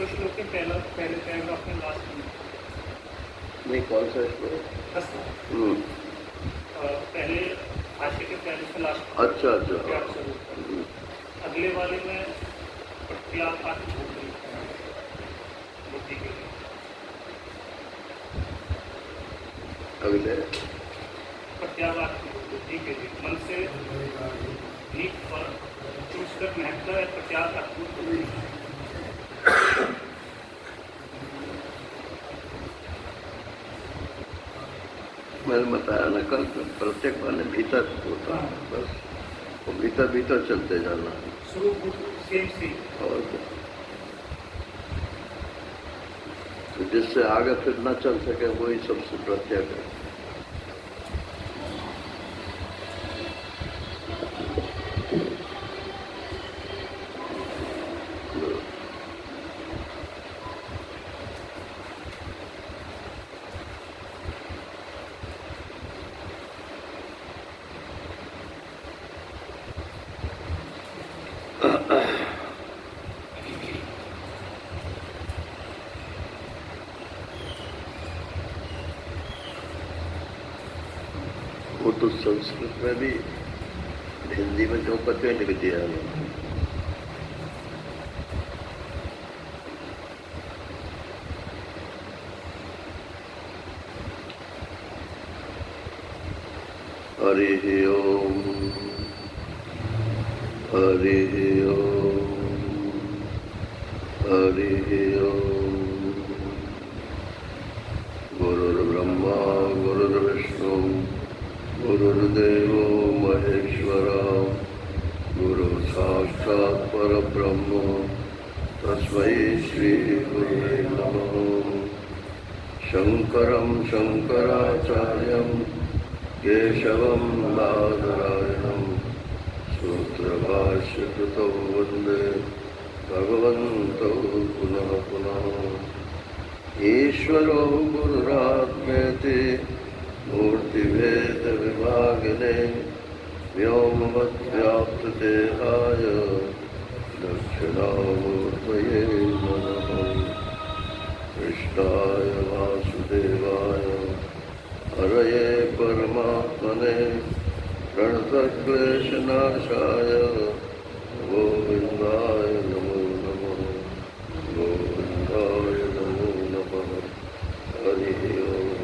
श्लोक के पहले पैराग्राफ में लास्ट में नहीं, कौन सा श्लोक? पहले भाष्य के पहले से लास्ट। अच्छा। अगले वाले में प्रत्याघात बुद्धि के लिए। अगले प्रत्याघात बुद्धि के लिए मन से ठीक और चूसकर महत्व है प्रत्याघात बुद्धि। मैंने बताया ना कल, प्रत्येक माने भीतर होता है, बस वो भीतर चलते जाना है। और तो जिससे आगे फिर न चल सके वही सबसे प्रत्येक है। वो तो संस्कृत में भी हिंदी में जो पते लिख दिया है। हरि ओम हरि ओम हरि ओम। गुरुर्ब्रह्मा गुरुर्विष्णु गुरुर्देवो महेश्वरा गुरु साक्षात् परब्रह्म तस्मै श्री गुरुवे नमः। शंकरं शंकराचार्यं केशवं बादरायणं सूत्रभाष्यकृतौ वन्दे भगवन्तौ पुनः पुनः। ईश्वरो गुरुरात्मेति मूर्तिभेद विभागिने व्योमवद्व्याप्तदेहाय दक्षिणामूर्तये नमः। कृष्णाय वासुदेवाय हरये परमात्मने प्रणतक्लेशनाशाय गोविन्दाय नमो नमः। गोविन्दाय नमो नमः। हरिः ओम्।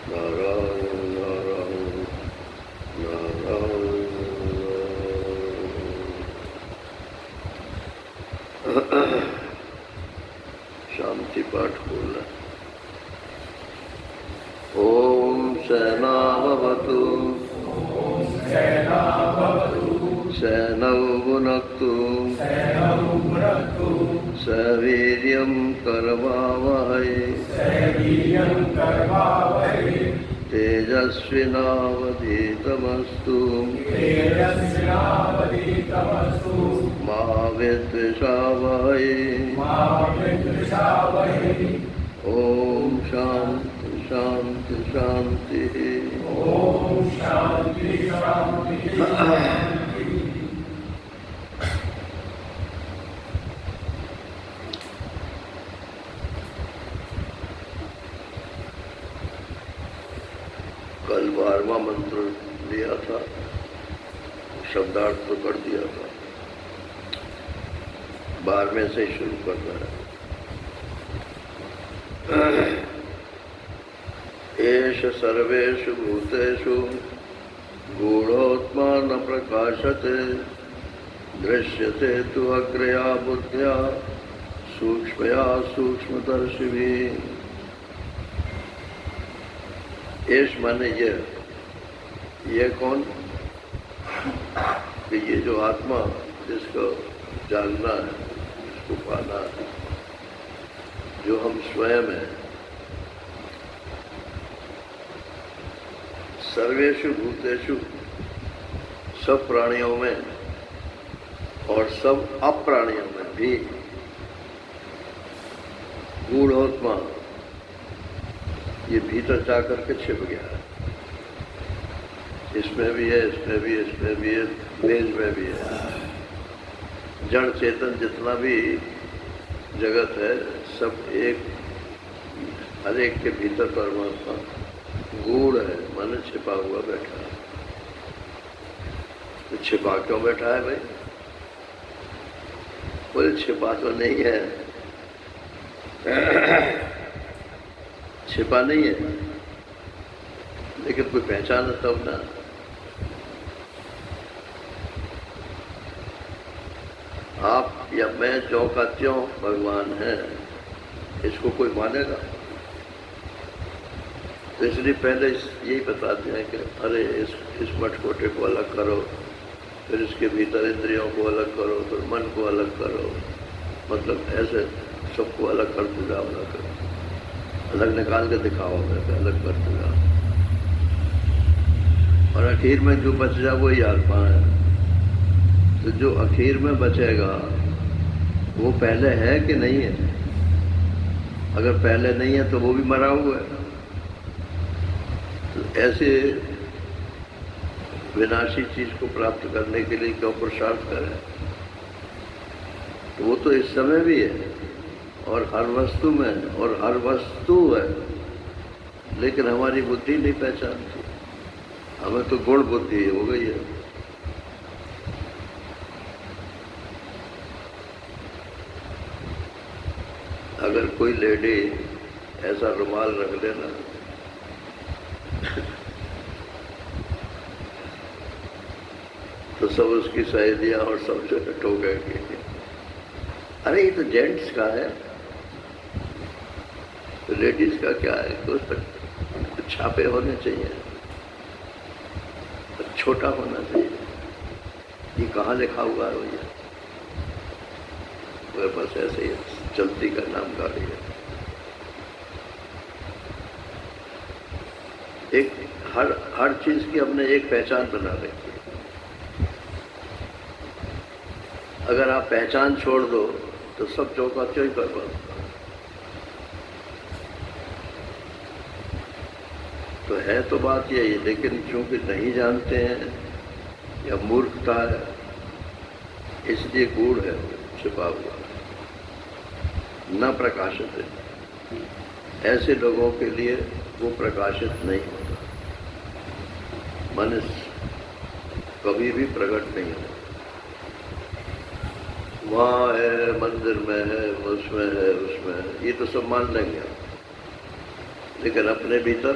नारायण नारायण नारायण। शांति पाठ बोलना। ओम सहनावतु सहनौ भुनक्तु सवीर्यं करवावहै तेजस्विनावधीतमस्तु मा विद्विषावहै। ओम शांति शांति शांति। कल 12वां मंत्र दिया था, शब्दार्थ तो कर दिया था, 12वें से शुरू करना है। एष सर्वेषु भूतेषु गूढ़ोत्मा न प्रकाशते दृश्यते तु अग्रया बुद्ध्या सूक्ष्मया सूक्ष्मदर्शिभिः। एष माने ये कौन? कि ये जो आत्मा जिसको जानना है, जिसको पाना है, जो हम स्वयं हैं। सर्वेषु भूतेषु, सब प्राणियों में और सब अप्राणियों में भी गूढ़ोत्मा ये भीतर जा करके छिप गया है। इसमें भी है, इसमें भी, इसमें भी है, मेज में भी है। जड़ चेतन जितना भी जगत है, सब एक, हर एक के भीतर परमात्मा गूढ़ है, माने छिपा हुआ बैठा है। तो छिपा क्यों बैठा है भाई? बोले छिपा तो नहीं है, छिपा नहीं है, लेकिन कोई पहचान तब ना। आप या मैं ज्यों का त्यों भगवान है, इसको कोई मानेगा? तो इसलिए पहले यही बताते हैं कि अरे इस मटकोटे को अलग करो, फिर इसके भीतर इंद्रियों को अलग करो, फिर मन को अलग करो, मतलब ऐसे सबको अलग करते जाओ, अलग निकाल के दिखाओ, अलग करते जाओ, और आखिर में जो बच जाए वही आत्मा है। तो जो आखिर में बचेगा वो पहले है कि नहीं है? अगर पहले नहीं है तो वो भी मरा हुआ है। तो ऐसे विनाशी चीज को प्राप्त करने के लिए क्यों पुरुषार्थ करें? तो वो तो इस समय भी है और हर वस्तु में है, और हर वस्तु है, लेकिन हमारी बुद्धि नहीं पहचानती। हमें तो गुण बुद्धि हो गई है। अगर कोई लेडी ऐसा रुमाल रख लेना तो सब उसकी सहेलियां और सब जो टोकेंगे, अरे ये तो जेंट्स का है, तो लेडीज का क्या है? तो उस पर छापे होने चाहिए, तो छोटा होना चाहिए। ये कहाँ लिखा हुआ है भैया? मेरे पास ऐसे ही चलती का नाम गाड़ी है। एक हर चीज की हमने एक पहचान बना रखी है। अगर आप पहचान छोड़ दो तो सब चौका क्यों ही कर पाते। तो है तो बात यही, लेकिन क्योंकि नहीं जानते हैं या मूर्खता है, इसलिए गूढ़ है, छिपा हुआ, न प्रकाशित है। ऐसे लोगों के लिए वो प्रकाशित नहीं होता, मन कभी भी प्रकट नहीं होता। वहाँ है, मंदिर में है, उसमें है, उसमें है, ये तो सब मान लेंगे, लेकिन अपने भीतर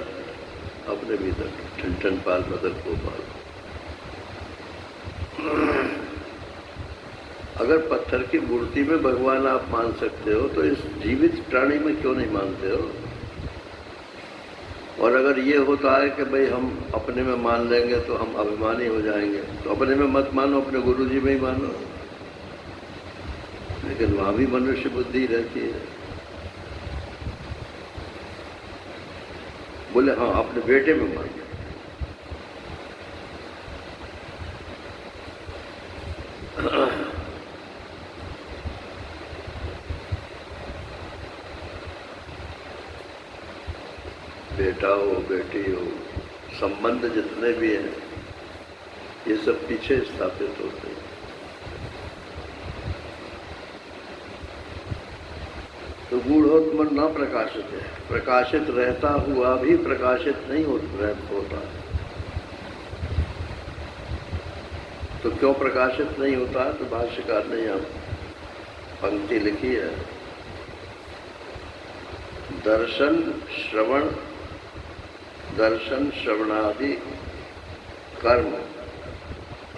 ठन ठन पाल मदन गोपाल। अगर पत्थर की मूर्ति में भगवान आप मान सकते हो तो इस जीवित प्राणी में क्यों नहीं मानते हो? और अगर ये होता है कि भाई हम अपने में मान लेंगे तो हम अभिमानी हो जाएंगे, तो अपने में मत मानो, अपने गुरुजी में ही मानो। लेकिन वहां भी मनुष्य बुद्धि रहती है। बोले हाँ, अपने बेटे में मानो। बेटा हो, बेटी हो, संबंध जितने भी हैं ये सब पीछे स्थापित होते हैं। तो गूढ़ोत्मन न प्रकाशित है, प्रकाशित रहता हुआ भी प्रकाशित नहीं होता। तो क्यों प्रकाशित नहीं होता? तो भाष्यकार ने यहाँ पंक्ति लिखी है, दर्शन श्रवणादि कर्म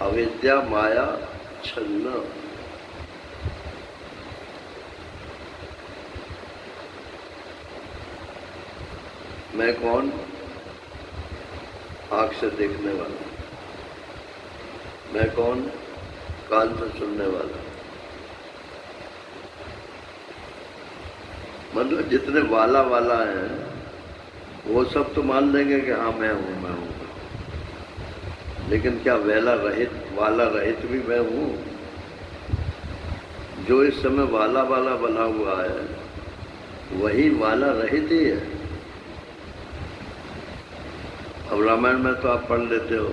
अविद्या माया छन्न। मैं कौन? आँख से देखने वाला। मैं कौन? कान से सुनने वाला। मतलब जितने वाला हैं वो सब तो मान लेंगे कि हाँ मैं हूँ। लेकिन क्या वाला रहित भी मैं हूँ? जो इस समय वाला बना हुआ है वही वाला रहित ही है। अब रामायण में तो आप पढ़ लेते हो,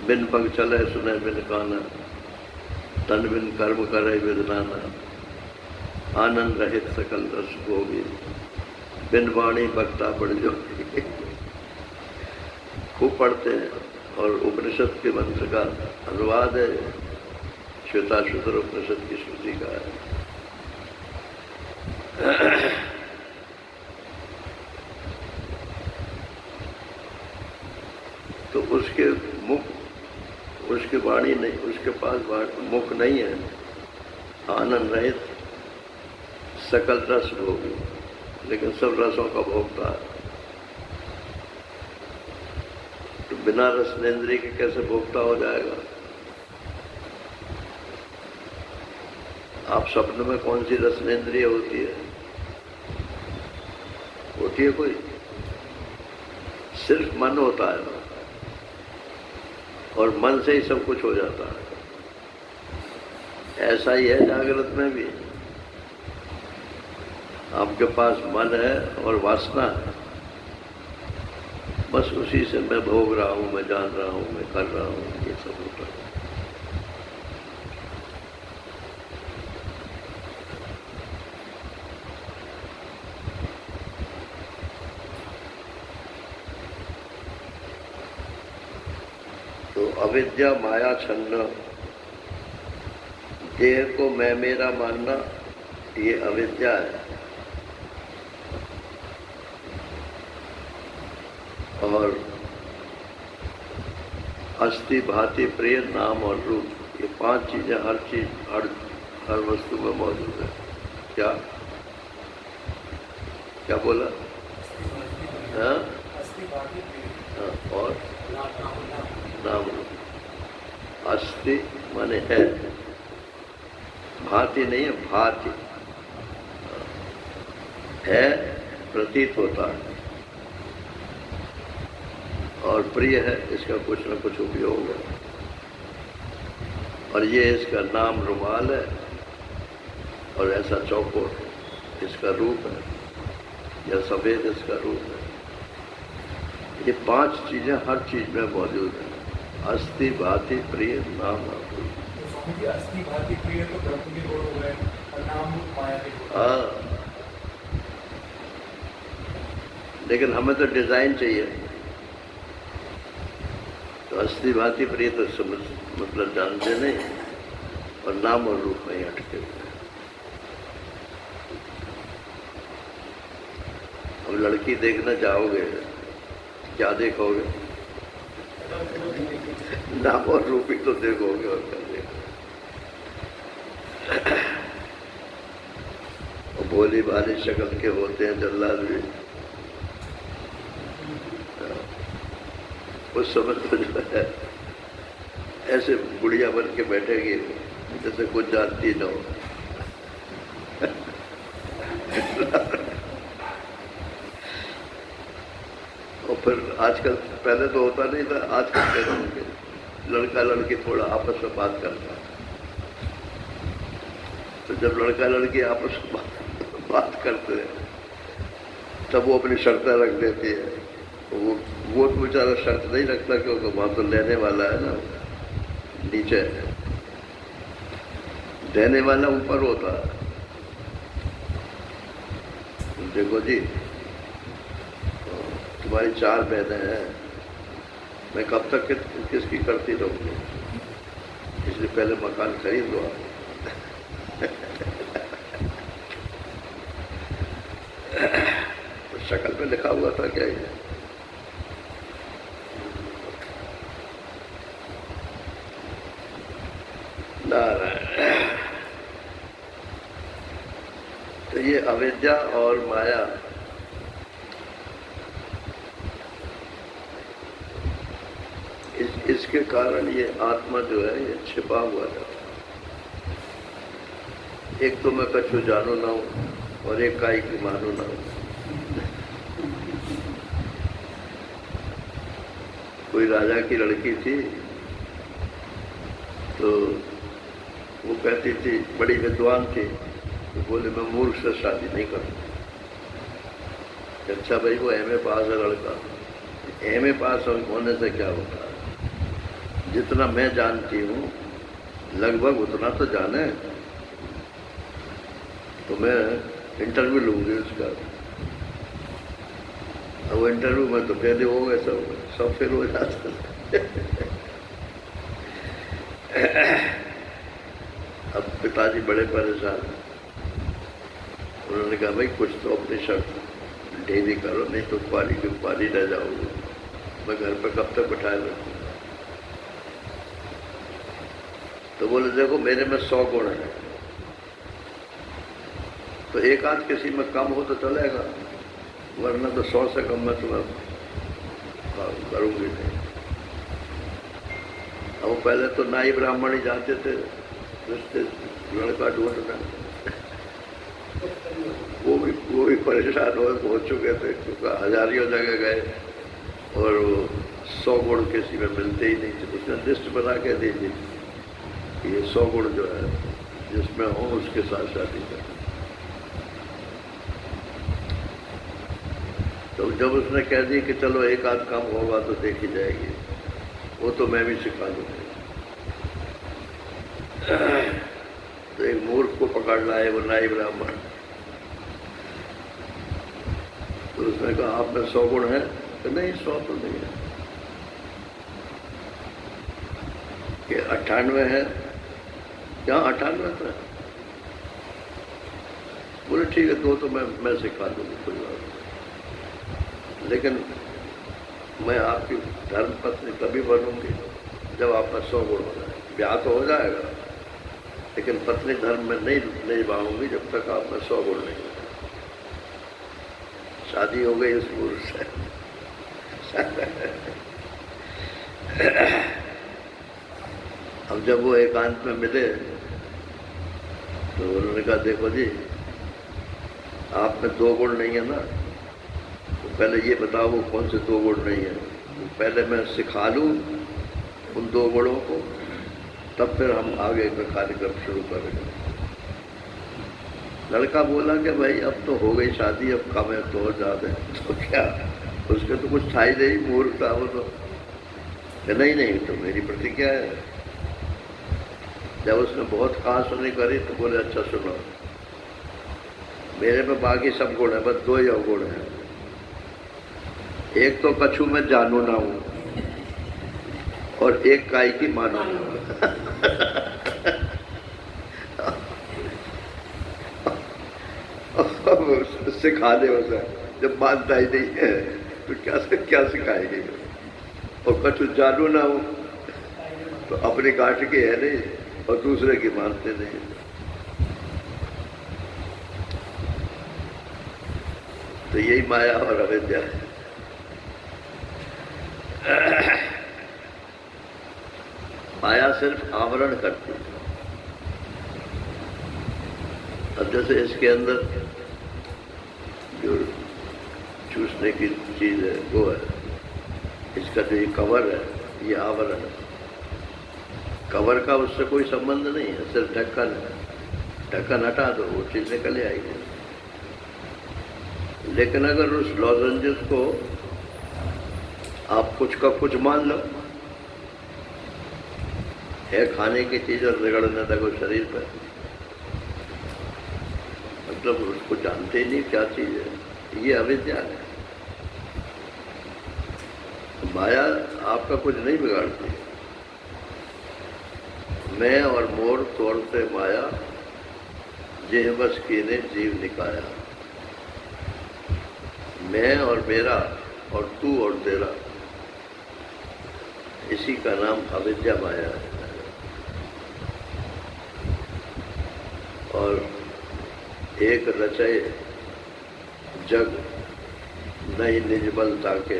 बिन पग चले सुने बिन काना, तन बिन कर्म करे विदनाना। आनंद रहित सकल रस भोगी, बिन वाणी बक्ता बढ़ जोगी। खूब पढ़ते हैं और उपनिषद के मंत्र का अनुवाद है, श्वेताश्वतर उपनिषद की श्रुति का है। तो उसके मुख, उसके वाणी नहीं, उसके पास मुख नहीं है। आनंद रहित सकल रस भोगी, लेकिन सब रसों का भोगता है। तो बिना रसनेन्द्रिय के कैसे भोगता हो जाएगा? आप स्वप्न में कौन सी रसनेन्द्रिय होती है? होती है कोई? सिर्फ मन होता है और मन से ही सब कुछ हो जाता है। ऐसा ही है जागृत में भी। आपके पास मन है और वासना है, बस उसी से मैं भोग रहा हूं, मैं जान रहा हूं, मैं कर रहा हूं, ये सब होता है। तो अविद्या माया छन्न, देह को मैं मेरा मानना, ये अविद्या है। और अस्थि भांति प्रिय नाम और रूप, ये 5 चीजें हर चीज हर वस्तु में मौजूद है। क्या क्या बोला? हाँ? और नाम रूप। अस्थि माने है, भांति नहीं है, भांति है, प्रतीत होता है। और प्रिय है, इसका कुछ न कुछ उपयोग है। और ये इसका नाम रुमाल है, और ऐसा चौकोट इसका रूप है, या सफेद इसका रूप है। ये 5 चीजें हर चीज में मौजूद है। अस्थि भांति प्रिय नाम और रूप। अस्थि भांति प्रिय तो ब्रह्म के गुण हो गए और नाम रूप माया के गुण। हाँ, लेकिन हमें तो डिजाइन चाहिए। तो अस्थि भांति प्रिय तो समझ मतलब जानते नहीं, और नाम और रूप में ही अटके हुए। अब लड़की देखना चाहोगे, क्या देखोगे? नाम और रूप ही तो देखोगे, और क्या देखोगे? भोली भाली शक्ल के होते हैं जल्लाद भी, उस समय तो जो है ऐसे बुढ़िया बन के बैठेगी जैसे कुछ जानती न हो। और फिर आजकल, पहले तो होता नहीं था, आजकल कहते लड़का लड़की थोड़ा आपस में बात करता है। तो जब लड़का लड़की आपस में बात करते हैं, तब वो अपनी शर्तें रख देती है। वो तो बेचारा शर्त नहीं रखता, क्योंकि वहां तो लेने वाला है ना, नीचे देने वाला ऊपर होता है। देखो जी, तुम्हारी 4 बहनें हैं, मैं कब तक किसकी करती रहूंगी, इसलिए पहले मकान खरीद लो आप। तो शक्ल पे लिखा हुआ था क्या ये? नारायण। तो ये अविद्या और माया, इसके कारण ये आत्मा जो है ये छिपा हुआ है। एक तो मैं कछु जानो ना हूं, और एक काई की मानो ना हूं। कोई राजा की लड़की थी, तो वो कहती थी, बड़ी विद्वान थी, तो बोले मैं मूर्ख से शादी नहीं करूँ। अच्छा भाई, वो एमए पास है लड़का, एमए पास होने से क्या होता है? जितना मैं जानती हूँ लगभग उतना तो जाने। तो मैं इंटरव्यू लूँगी उसका। अब वो इंटरव्यू में तो पहले हो गए, सब फेल हो जाते अब पिताजी बड़े परेशान हैं। उन्होंने कहा भाई कुछ तो अपनी शर्त ढीली करो, नहीं तो पारी रह जाओगे, मैं घर पे कब तक बिठाए रखूँगा। तो बोले देखो मेरे में 100 गुण है, तो एक आध किसी में कम हो तो चलेगा, वरना तो 100 से कम मैं तुम्हें करूँगी नहीं। अब पहले तो नाई ब्राह्मण ही जाते थे रिश्ते लड़का ढूंढना, वो भी परेशान हो चुके थे, क्योंकि हजारियों जगह गए और 100 गुण किसी में मिलते ही नहीं थे। उसने लिस्ट बना के दी थी, ये 100 गुण जो है जिसमें हो उसके साथ शादी कर। तो जब उसने कह दी कि चलो एक आध काम होगा तो देखी जाएगी, वो तो मैं भी सिखा दूंगी। तो एक मूर्ख को पकड़ लाए वो नाई ब्राह्मण। तो उसने कहा आप में 100 गुण है? तो नहीं 100 तो नहीं है। कि 98 है? क्या 98 था? बोले ठीक है, 2 तो मैं सिखा दूंगी, कोई बात नहीं, लेकिन मैं आपकी धर्म पत्नी तभी बनूंगी जब आपका 100 गुण हो जाए। ब्याह तो हो जाएगा, लेकिन पत्नी धर्म में नहीं निभाऊंगी जब तक आप में 100 गुण नहीं हो। शादी हो गई उस पुरुष से। अब जब वो एकांत में मिले तो उन्होंने कहा देखो जी, आप में 2 गुण नहीं है ना, तो पहले ये बताओ वो कौन से 2 गुण नहीं है, तो पहले मैं सिखा लूँ उन 2 गुणों को, तब फिर हम आगे का कार्यक्रम शुरू करेंगे। लड़का बोला कि भाई अब तो हो गई शादी, अब कम है तो और ज़्यादा है, तो क्या उसके तो कुछ था ही नहीं, मूर्ख था वो तो। नहीं तो मेरी प्रतिज्ञा है। जब उसने बहुत कहा सुनी करी तो बोले अच्छा सुनो, मेरे में बाकी सब गुण है, बस 2 ही अवगुण है। एक तो कछु में जानू ना हूँ और एक काई की मानो ना हूँ। सिखा दे उसे, जब मानता ही नहीं है तो क्या सिखाएगी। और कछु जानू ना हूँ तो अपनी काट की है नहीं और दूसरे की मानते नहीं। तो यही माया और अविद्या है। माया सिर्फ आवरण करती है। अब जैसे इसके अंदर जो चूसने की चीज है वो है, इसका जो ये कवर है ये आवरण है। कवर का उससे कोई संबंध नहीं है, सिर्फ ढक्कन है। ढक्कन हटा दो वो चीज निकल आएगी। लेकिन अगर उस लॉजेंजेस को आप कुछ का कुछ मान लो, है खाने की चीज और रगड़ने लगो शरीर पर, मतलब उसको जानते ही नहीं क्या चीज है, ये अविद्या है। माया आपका कुछ नहीं बिगाड़ती। मैं और मोर तोड़ते माया, जेह बस कीने जीव निकाया। मैं और मेरा और तू और तेरा, इसी का नाम अविद्या माया है। और एक रचय जग नहीं निज बल ताके,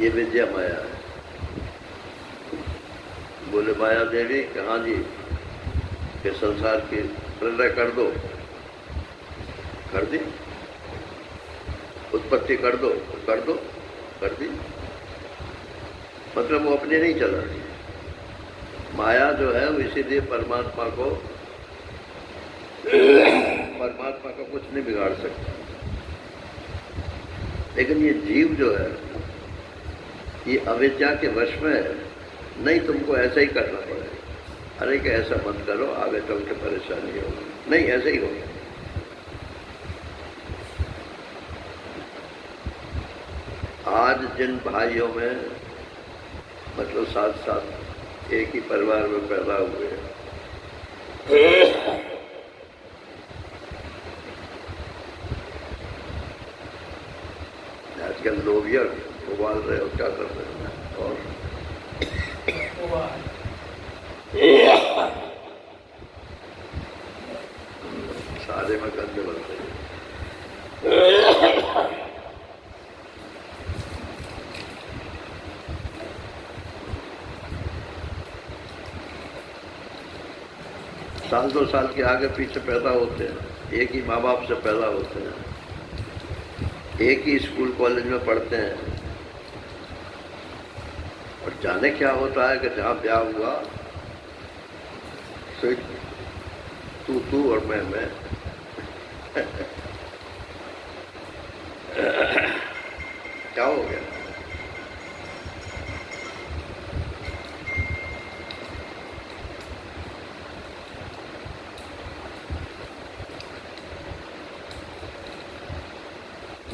ये विद्या माया है। बोले माया देवी कि हाँ जी, कि संसार की प्रलय कर दो, कर दी। उत्पत्ति कर दो, कर दी। मतलब वो अपने नहीं चला रही। माया जो है वो इसीलिए परमात्मा का कुछ नहीं बिगाड़ सकता। लेकिन ये जीव जो है ये अविद्या के वश में है। नहीं, तुमको ऐसा ही करना पड़ेगा। अरे कि ऐसा मत करो, आगे चल के परेशानी होगी। नहीं, ऐसे ही हो गया। आज जिन भाइयों में मतलब साथ साथ एक ही परिवार में पैदा हुए, आजकल लोग यार उबाल रहे हो, क्या कर रहे हैं, और सारे में गंदे बन रहे हैं। साल 2 साल के आगे पीछे पैदा होते हैं, एक ही माँ बाप से पैदा होते हैं, एक ही स्कूल कॉलेज में पढ़ते हैं, और जाने क्या होता है कि जहाँ ब्याह हुआ तो तू और मैं क्या हो गया?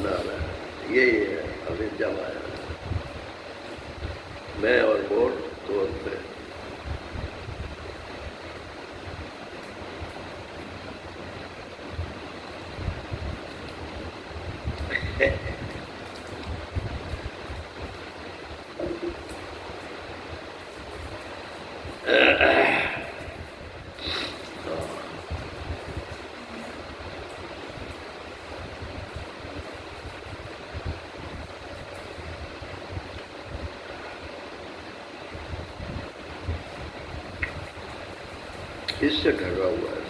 ना यही है अविद्या माया। मैं और वो दो थे। इससे ढका हुआ है।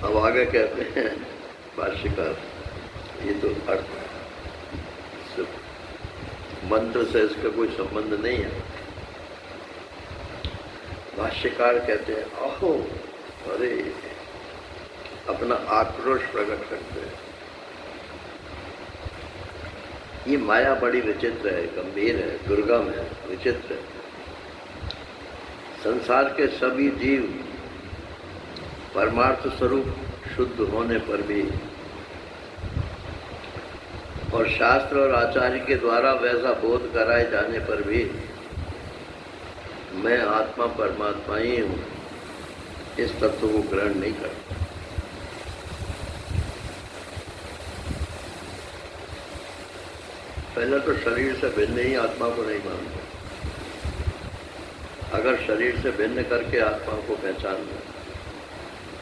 अब आगे कहते हैं भाष्यकार, ये तो अर्थ मंत्र से इसका कोई संबंध नहीं है। भाष्यकार कहते हैं आहो, अरे अपना आक्रोश प्रकट करते हैं। ये माया बड़ी विचित्र है, गंभीर है, दुर्गम है, विचित्र है। संसार के सभी जीव परमार्थ स्वरूप शुद्ध होने पर भी और शास्त्र और आचार्य के द्वारा वैसा बोध कराए जाने पर भी मैं आत्मा परमात्मा ही हूँ, इस तत्व को ग्रहण नहीं करता। पहले तो शरीर से भिन्न ही आत्मा को नहीं मानते। अगर शरीर से भिन्न करके आत्मा को पहचानना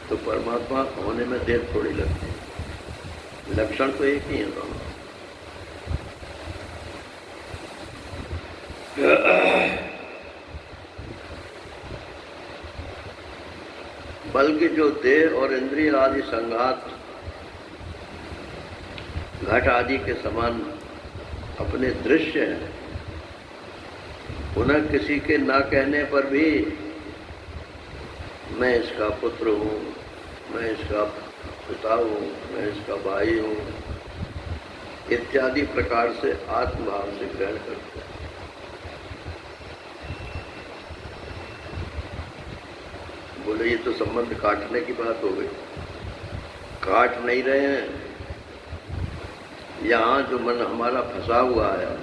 तो परमात्मा होने में देर थोड़ी लगती है। लक्षण तो एक ही है दोनों। बल्कि जो देह और इंद्रिय आदि संघात घट आदि के समान अपने दृश्य हैं, उन्हें किसी के ना कहने पर भी मैं इसका पुत्र हूँ, मैं इसका पिता हूँ, मैं इसका भाई हूँ, इत्यादि प्रकार से आत्मभाव से ग्रहण करते हैं। बोले ये तो संबंध काटने की बात हो गई। काट नहीं रहे हैं। यहाँ जो मन हमारा फंसा हुआ है,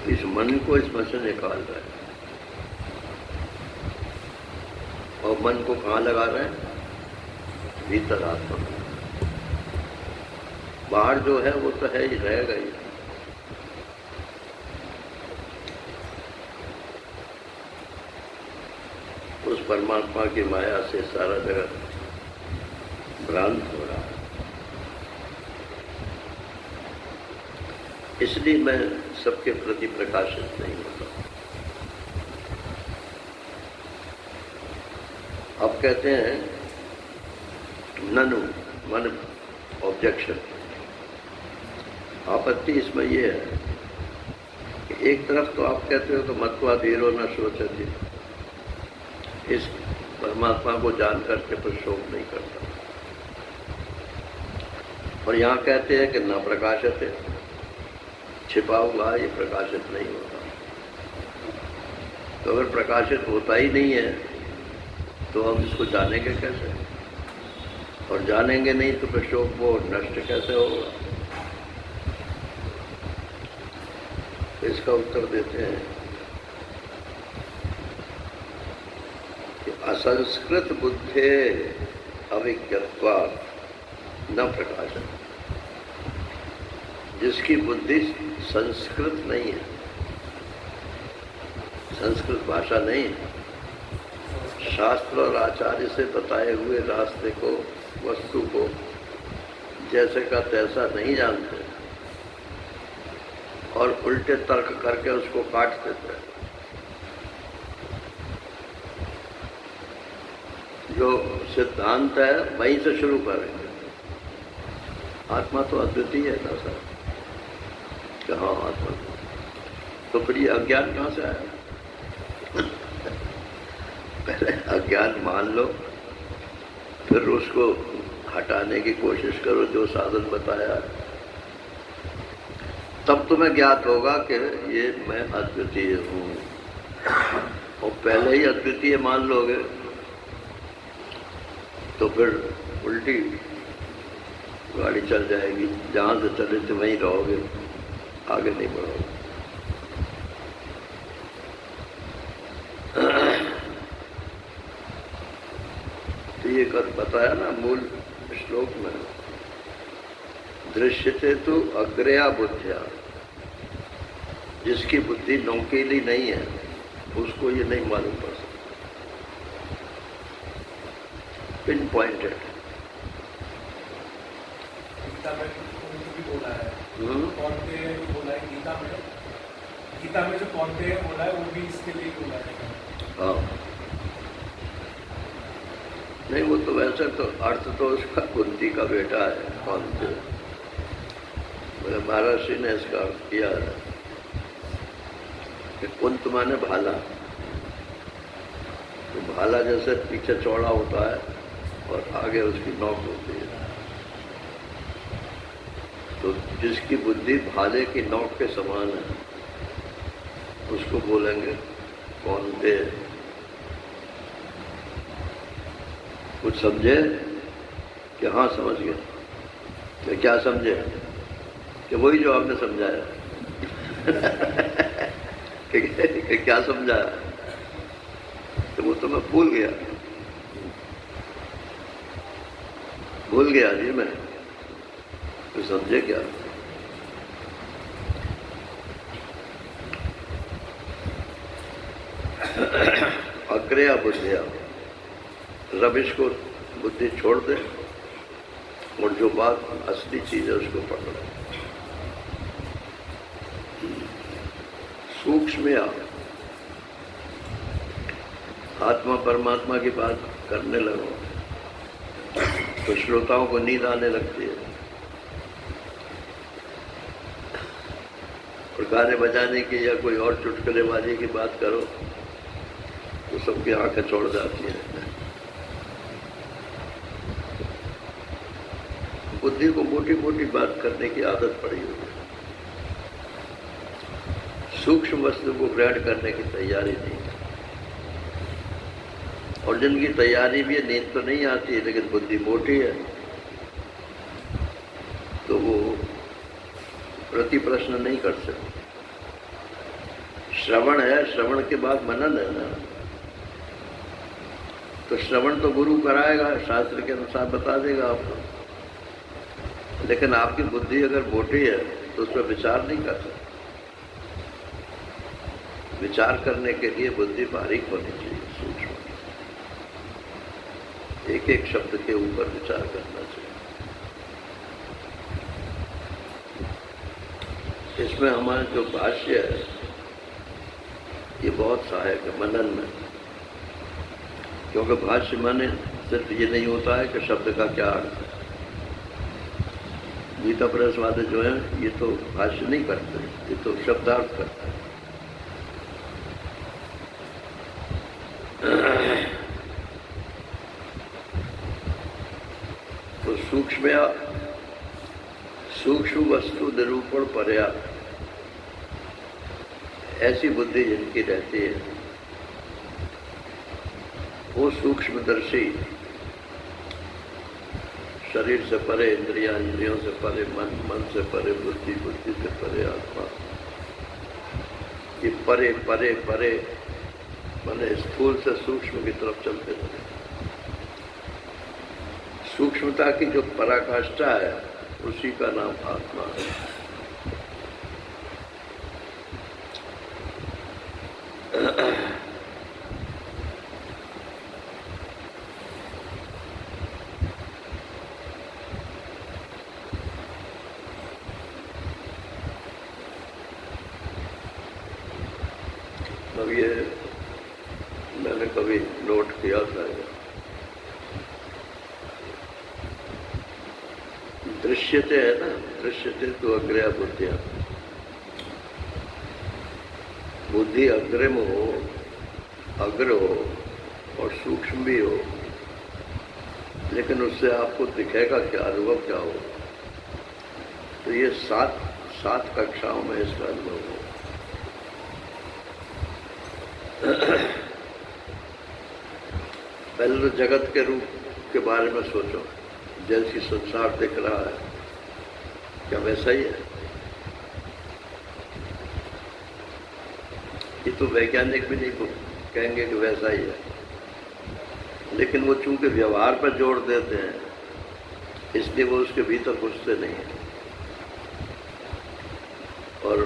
इस मन को इसमें से निकाल रहे हैं। और मन को कहाँ लगा रहे हैं? भीतर आत्मा। बाहर जो है वो तो है ही, रहेगा ही। उस परमात्मा की माया से सारा जगत भ्रांत हो रहा है। इसलिए मैं सबके प्रति प्रकाशित नहीं होता। अब कहते हैं ननु मन ऑब्जेक्शन। आपत्ति इसमें यह है कि एक तरफ तो आप कहते हो कि मत्वा धीरो न शोचति, इस परमात्मा को जान करके पर शोक नहीं करता। और यहाँ कहते हैं कि न प्रकाशित है, छिपा हुआ ये प्रकाशित नहीं होता। तो अगर प्रकाशित होता ही नहीं है तो हम इसको जानेंगे कैसे, और जानेंगे नहीं तो फिर शोक वो नष्ट कैसे होगा। इसका उत्तर देते हैं कि असंस्कृत बुद्धे अविज्ञत्वात् न प्रकाशन। जिसकी बुद्धि संस्कृत नहीं है, संस्कृत भाषा नहीं है, शास्त्र और आचार्य से बताए हुए रास्ते को, वस्तु को जैसे का तैसा नहीं जानते और उल्टे तर्क करके उसको काट देते हैं। जो सिद्धांत है वहीं से शुरू करेंगे। आत्मा तो अद्वितीय है ना सर, हाँ आत्मा, तो फिर ये अज्ञान कहाँ से आया? पहले अज्ञान मान लो, फिर उसको हटाने की कोशिश करो जो साधन बताया, तब तुम्हें ज्ञात होगा कि ये मैं अद्वितीय हूँ। और पहले ही अद्वितीय मान लोगे तो फिर उल्टी गाड़ी चल जाएगी, जहाँ से चले थे वहीं रहोगे, आगे नहीं बढ़ोगे। तो ये कर बताया ना मूल श्लोक में, दृश्यते तो अग्रया बुद्धिया, जिसकी बुद्धि नौकीली नहीं है उसको ये नहीं मालूम पड़ सकता। Pin pointed. गीता में भी बोला है, कौनते बोला है गीता में, गीता में जो कौनते बोला है वो भी इसके लिए बोला है। हाँ, नहीं वो तो वैसे तो अर्थ तो उसका कुंती का बेटा है कौनते, महर्षि ने इसका अर्थ किया है कि कुंत माने भाला, तो भाला जैसे पीछे चौड़ा होता है और आगे उसकी नोक होती है, तो जिसकी बुद्धि भाले की नोक के समान है उसको बोलेंगे कौनते। कुछ समझे कि हाँ समझ गए, कि क्या समझे कि वही जो आपने समझाया कि क्या समझाया, तो वो तो मैं भूल गया जी मैं, तो समझे क्या? अग्रया बुद्धिया, रबिश को बुद्धि छोड़ दे और जो बात असली चीज है उसको पकड़े। सूक्ष्म आत्मा परमात्मा की बात करने लगो तो श्रोताओं को नींद आने लगती है, और गाने बजाने की या कोई और चुटकुलेबाजी की बात करो तो सबकी आंखें छोड़ जाती हैं। बुद्धि को मोटी मोटी बात करने की आदत पड़ी हुई है, सूक्ष्म वस्तु को ग्रहण करने की तैयारी नहीं है। और जिनकी तैयारी भी है, नींद तो नहीं आती है लेकिन बुद्धि मोटी है, तो वो प्रति प्रश्न नहीं कर सकते। श्रवण है, श्रवण के बाद मनन है ना, तो श्रवण तो गुरु कराएगा, शास्त्र के अनुसार बता देगा आपको, लेकिन आपकी बुद्धि अगर मोटी है तो उस पर विचार नहीं कर सकते। विचार करने के लिए बुद्धि बारीक होनी चाहिए, सूक्ष्म, एक एक शब्द के ऊपर विचार करना चाहिए। इसमें हमारा जो भाष्य है ये बहुत सहायक है मनन में, क्योंकि भाष्य माने सिर्फ ये नहीं होता है कि शब्द का क्या अर्थ है। गीता प्रेस वाले जो हैं ये तो भाष्य नहीं करते, ये तो शब्दार्थ करते हैं। तो सूक्ष्म सूक्ष्म वस्तु निरूपण पर्याप्त, ऐसी बुद्धि जिनकी रहती है वो सूक्ष्मदर्शी, शरीर से परे इंद्रियां, इंद्रियों से परे मन, मन से परे बुद्धि, बुद्धि से परे आत्मा, ये परे परे परे माने स्थूल से सूक्ष्म की तरफ चलते चले। सूक्ष्मता की जो पराकाष्ठा है उसी का नाम आत्मा है। अब ये मैंने कभी नोट किया था, दृश्यते है ना, दृश्यते तो अग्रया बुद्धिया, बुद्धि अग्रिम हो, अग्र हो और सूक्ष्म भी हो, लेकिन उससे आपको दिखेगा क्या, अनुभव क्या हो? तो ये सात कक्षाओं में इसका अनुभव हो। पहले तो जगत के रूप के बारे में सोचो, जैसी संसार दिख रहा है क्या वैसा ही है? ये तो वैज्ञानिक भी नहीं कहेंगे कि वैसा ही है, लेकिन वो चूंकि व्यवहार पर जोर देते हैं इसलिए वो उसके भीतर घुसते नहीं हैं। और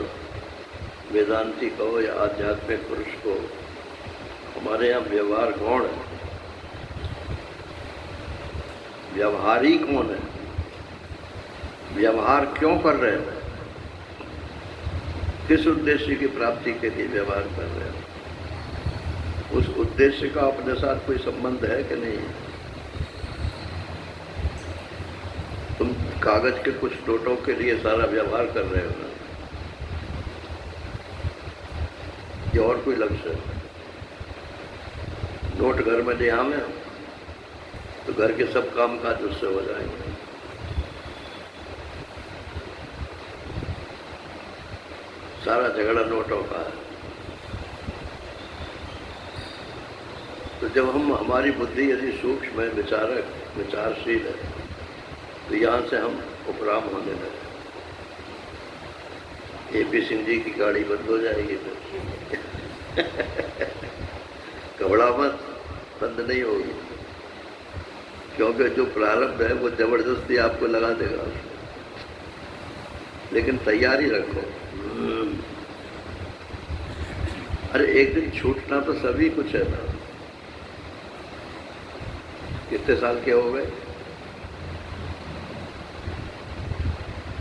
वेदांती कहो या आध्यात्मिक पुरुष को, हमारे यहाँ व्यवहार कौन है, व्यवहारी कौन है, व्यवहार क्यों कर रहे हो, किस उद्देश्य की प्राप्ति के लिए व्यवहार कर रहे हो, उस उद्देश्य का अपने साथ कोई संबंध है कि नहीं? तुम कागज के कुछ नोटों के लिए सारा व्यवहार कर रहे हो ना, ये और कोई लक्ष्य है? नोट घर में ले आवे तो घर के सब काम काज उससे हो जाएंगे। सारा झगड़ा नोटों का है। तो जब हमारी बुद्धि यदि सूक्ष्म है, विचारशील है, तो यहाँ से हम उपराम होने लगे। AP सिंह जी की गाड़ी बंद हो जाएगी फिर। घबरा मत, बंद नहीं होगी, क्योंकि जो प्रारब्ध है वो जबरदस्ती आपको लगा देगा, लेकिन तैयारी रखो। अरे एक दिन छूटना तो सभी कुछ है ना। कितने साल के हो गए,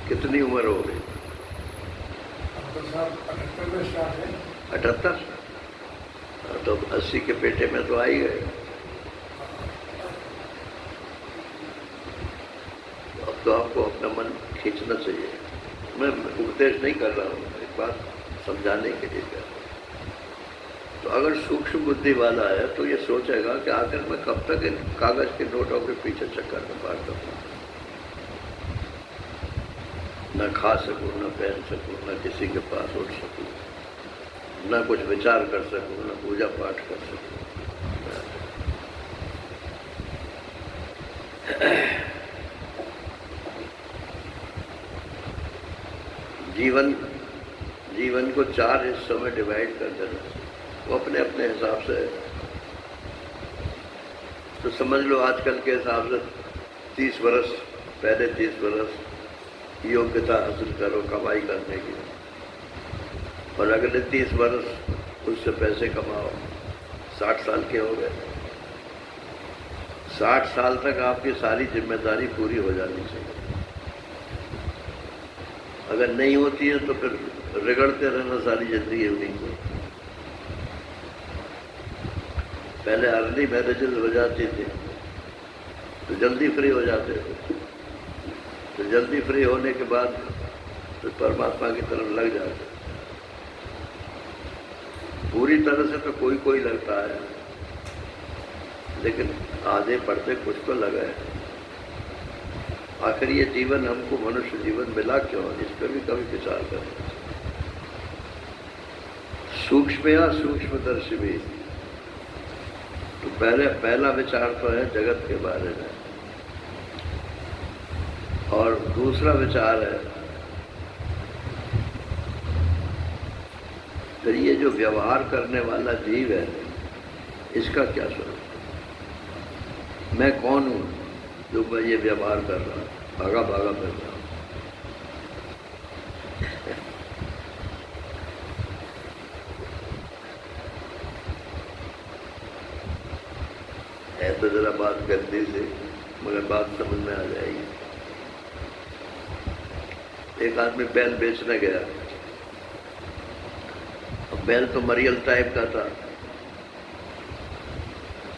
कितनी उम्र हो गई? अब तो साहब 78 में स्टार्ट है। 78? तो 80 के पेटे में तो आ ही गए। अब तो आपको अपना मन खींचना चाहिए। मैं उपदेश नहीं कर रहा हूँ, एक बात समझाने के लिए कह रहा हूँ। तो अगर सूक्ष्म बुद्धि वाला है तो ये सोचेगा कि आखिर मैं कब तक इन कागज के नोटों के पीछे चक्कर में काटता हूँ, न खा सकूँ, न पहन सकूँ, न किसी के पास उठ सकूँ, न कुछ विचार कर सकूँ, न पूजा पाठ कर सकूँ। जीवन को 4 हिस्सों में डिवाइड कर देना, वो अपने अपने हिसाब से। तो समझ लो आजकल के हिसाब से 30 वर्ष, पहले 30 वर्ष योग्यता हासिल करो कमाई करने की, और अगले 30 वर्ष उससे पैसे कमाओ। 60 साल के हो गए। 60 साल तक आपकी सारी जिम्मेदारी पूरी हो जानी चाहिए। अगर नहीं होती है तो फिर रगड़ते रहना सारी जिंदगी उन्हीं को। पहले अर्ली मैरिजेस हो जाती थी तो जल्दी फ्री हो जाते थे, तो जल्दी फ्री होने के बाद तो परमात्मा की तरफ लग जाते। पूरी तरह से तो कोई लगता है, लेकिन आधे पढ़ते कुछ तो लगा है। आखिर ये जीवन हमको मनुष्य जीवन मिला क्यों, इस पर भी कभी विचार करें। सूक्ष्म या सूक्ष्मदर्शी भी, तो पहला विचार तो है जगत के बारे में, और दूसरा विचार है फिर ये जो व्यवहार करने वाला जीव है इसका क्या स्वरूप, मैं कौन हूं जो मैं ये व्यवहार कर रहा हूं, भागा भागा फिर रहा हूं। है तो जरा बात गंदी से, मगर बात समझ में आ जाएगी। एक आदमी बैल बेचने गया, अब बैल तो मरियल टाइप का था,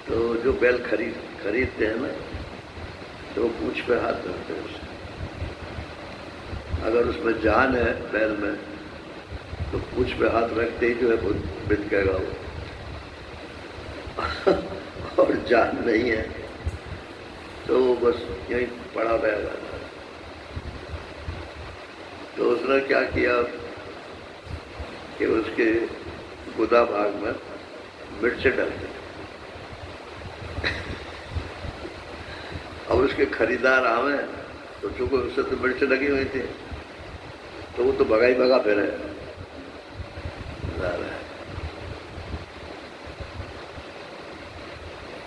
तो जो बैल खरीदते हैं ना, तो वो पूंछ पे हाथ रखते हैं उससे। अगर उसमें जान है बैल में, तो पूंछ पे हाथ रखते ही जो है बिदकेगा वो और जान नहीं है तो वो बस यहीं पड़ा रहेगा। तो उसने क्या किया कि उसके गुदा भाग में मिर्च डाल दी। अब उसके खरीदार आवे तो चूंकि उससे तो मिर्च लगी हुई थी, तो वो तो भगा ही भगा फिर है।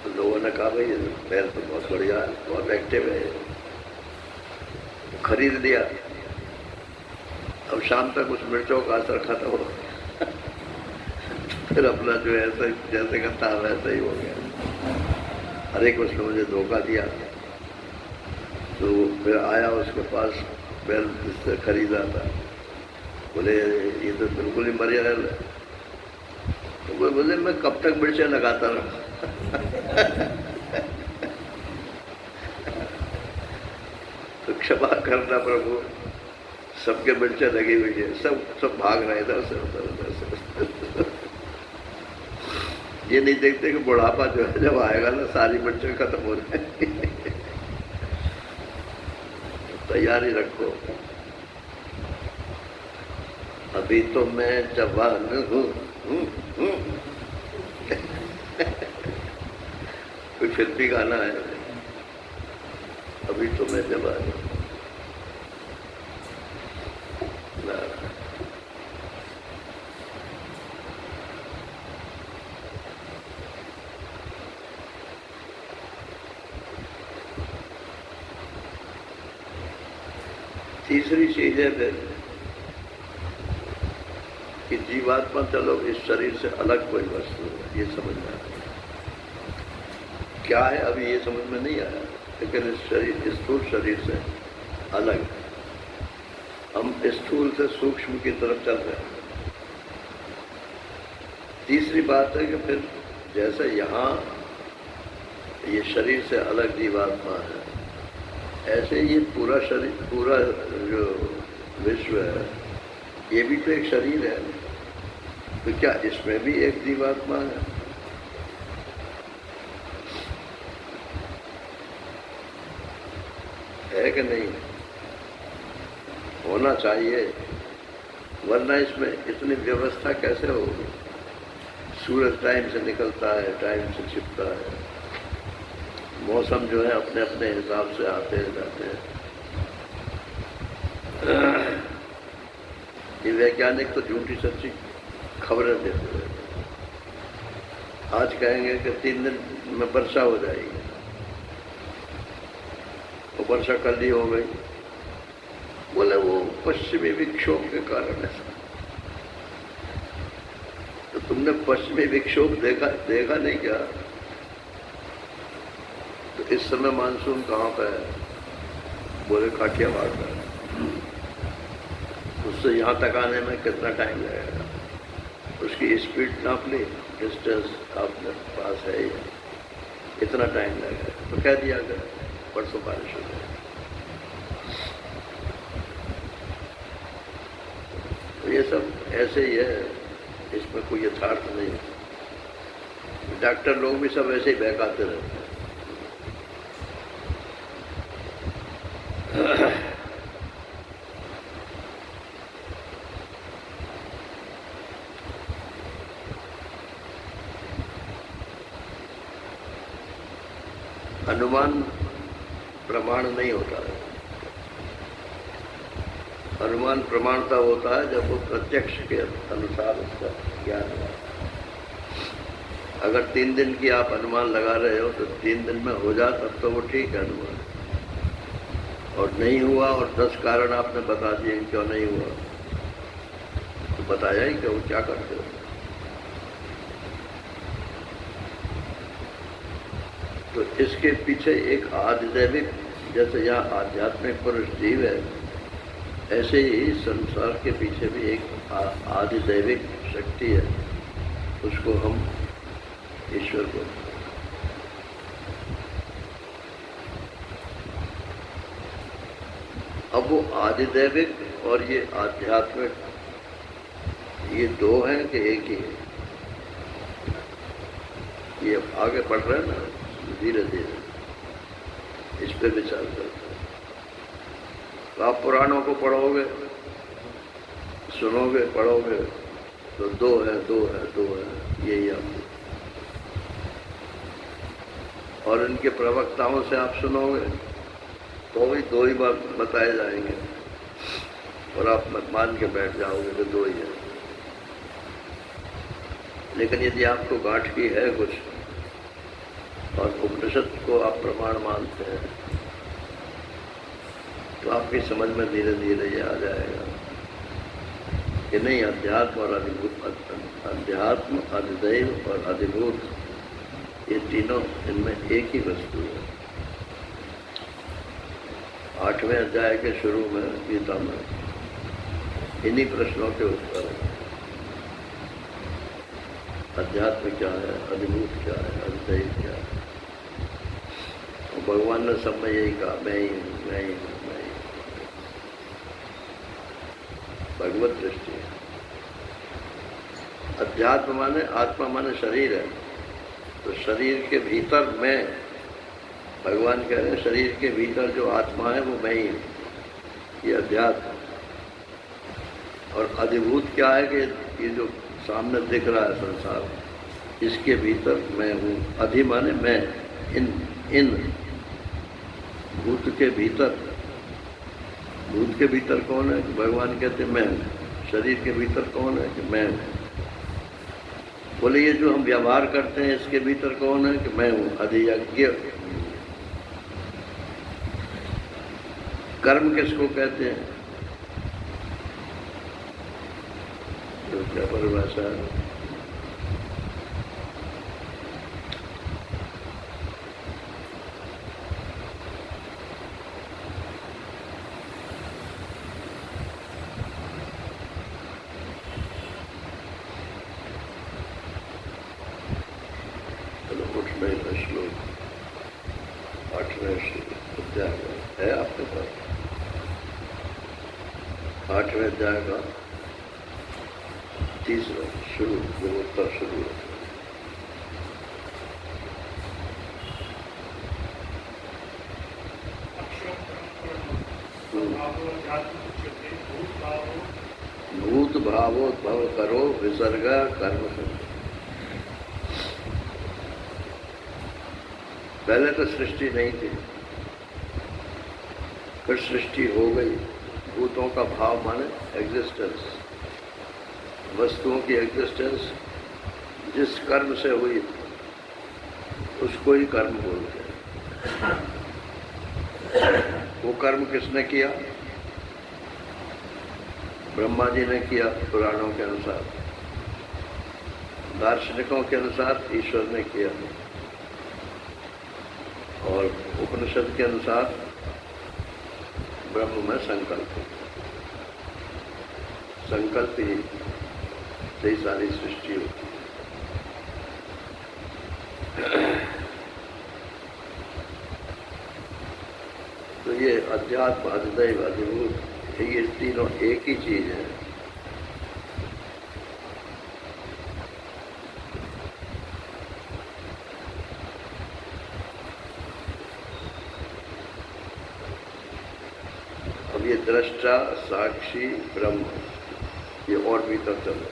तो लोगों ने कहा भाई बैल तो बहुत बढ़िया है, बहुत एक्टिव है, तो खरीद लिया। अब शाम तक उस मिर्चों का असर खत्म हो फिर अपना जो है ऐसा जैसे का था वैसा ही हो गया। अरे कुछ ने मुझे धोखा दिया। तो फिर आया उसके पास बैल जिससे खरीदा था, बोले ये तो बिल्कुल ही मरियल है। तो वो बोले मैं कब तक मिर्चें लगाता रहा तो क्षमा करना प्रभु, सबके मिर्चें लगी हुई है, सब भाग रहे इधर से उधर से। ये नहीं देखते कि बुढ़ापा जो है जब आएगा ना, सारी मिर्चें खत्म हो जाएंगी। तैयारी रखो, अभी तो मैं जवान हूँ। कोई फिल्मी गाना है, अभी तो मैं जवान हूँ। तीसरी चीज है फिर कि जीवात्मा चलो इस शरीर से अलग कोई वस्तु है, ये समझ में आया। क्या है अभी ये समझ में नहीं आया, लेकिन इस शरीर, स्थूल शरीर से अलग है। हम स्थूल से सूक्ष्म की तरफ चल रहे हैं। तीसरी बात है कि फिर जैसे यहाँ ये शरीर से अलग जीवात्मा है, ऐसे ये पूरा शरीर, पूरा जो विश्व है, ये भी तो एक शरीर है। तो क्या इसमें भी एक जीवात्मा है कि नहीं? होना चाहिए, वरना इसमें इतनी व्यवस्था कैसे होगी? सूरज टाइम से निकलता है, टाइम से छिपता है, मौसम जो है अपने अपने हिसाब से आते जाते हैं। ये वैज्ञानिक तो झूठी सच्ची खबरें देते हैं। आज कहेंगे कि 3 दिन में वर्षा हो जाएगी, तो वर्षा कल ही हो गई। बोले वो पश्चिमी विक्षोभ के कारण है। तो तुमने पश्चिमी विक्षोभ देखा नहीं क्या? तो इस समय मानसून कहाँ पे है? बोले काठियावाड़ में। उससे यहाँ तक आने में कितना टाइम लगेगा? उसकी स्पीड नाप ली, डिस्टेंस आपके पास है ही, इतना टाइम लगेगा। तो कह दिया गया परसों बारिश हो जाए। तो ये सब ऐसे ही है, इसमें कोई यथार्थ नहीं है। डॉक्टर लोग भी सब ऐसे ही बहकाते रहते हैं। अनुमान प्रमाण नहीं होता है। अनुमान प्रमाण तब होता है जब वो प्रत्यक्ष के अनुसार उसका ज्ञान हो। अगर 3 दिन की आप अनुमान लगा रहे हो तो 3 दिन में हो जाए तब तो वो ठीक है अनुमान, और नहीं हुआ और 10 कारण आपने बता दिए क्यों नहीं हुआ, तो बताया ही कि वो क्या करते हो। तो इसके पीछे एक आदिदैविक, जैसे यहाँ आध्यात्मिक पुरुष जीव है, ऐसे ही संसार के पीछे भी एक आदिदैविक शक्ति है, उसको हम ईश्वर बोलते हैं। अब वो आदिदैविक और ये आध्यात्मिक, ये दो हैं कि एक ही है? ये आगे बढ़ रहे हैं ना, धीरे धीरे इस पे विचार करते हैं। तो आप पुराणों को पढ़ोगे, सुनोगे, पढ़ोगे तो दो है, यही आपको, और इनके प्रवक्ताओं से आप सुनोगे तो भी 2 ही बार बताए जाएंगे, और आप मान के बैठ जाओगे कि 2 ही है। लेकिन यदि आपको गांठ की है कुछ और उपनिषद को आप प्रमाण मानते हैं तो आपकी समझ में धीरे धीरे ये आ जाएगा कि नहीं, अध्यात्म और अधिभूत, अध्यात्म, अधिदैव और अधिभूत, ये तीनों, इनमें एक ही वस्तु है। 8वें अध्याय के शुरू में गीता में इन्हीं प्रश्नों के उत्तर है। अध्यात्म क्या है, अधिभूत क्या है, अधिदैव क्या है। और भगवान ने सब में यही कहा, मैं ही हूँ, मैं ही हूँ, मैं ही हूँ। भगवत दृष्टि है। अध्यात्म माने, आत्मा माने शरीर है, तो शरीर के भीतर मैं, भगवान कह रहे हैं शरीर के भीतर जो आत्मा है वो मैं ही हूँ, ये अध्यात्म। और अधिभूत क्या है कि ये जो सामने दिख रहा है संसार, इसके भीतर मैं हूँ। अधि माने मैं, इन भूत के भीतर। भूत के भीतर कौन है? भगवान कहते मैं हूँ। शरीर के भीतर कौन है? कि मैं हूँ। बोले ये जो हम व्यवहार करते हैं इसके भीतर कौन है? कि मैं हूँ, अधियज्ञ। कर्म किसको कहते हैं? तो क्या परिभाषा है? श्लोक 8वें अध्याय है आपके पास। 8वें अध्याय का 3रा शुरू, जो उत्तर शुरू है। भूत भावोद्भव करो विसर्ग कर्म संग। पहले तो सृष्टि नहीं थी, फिर सृष्टि हो गई। भूतों का भाव माने एग्जिस्टेंस, वस्तुओं की एग्जिस्टेंस जिस कर्म से हुई उसको ही कर्म बोलते हैं। वो कर्म किसने किया? ब्रह्मा जी ने किया पुराणों के अनुसार, दार्शनिकों के अनुसार ईश्वर ने किया, और उपनिषद के अनुसार ब्रह्म में संकल्प, संकल्प ही से सारी सृष्टि होती है। तो ये अध्यात्म, अधिदैव, अधिभूत, ये तीनों एक ही चीज है। अब ये दृष्टा, साक्षी, ब्रह्म, ये और भी तक चलो।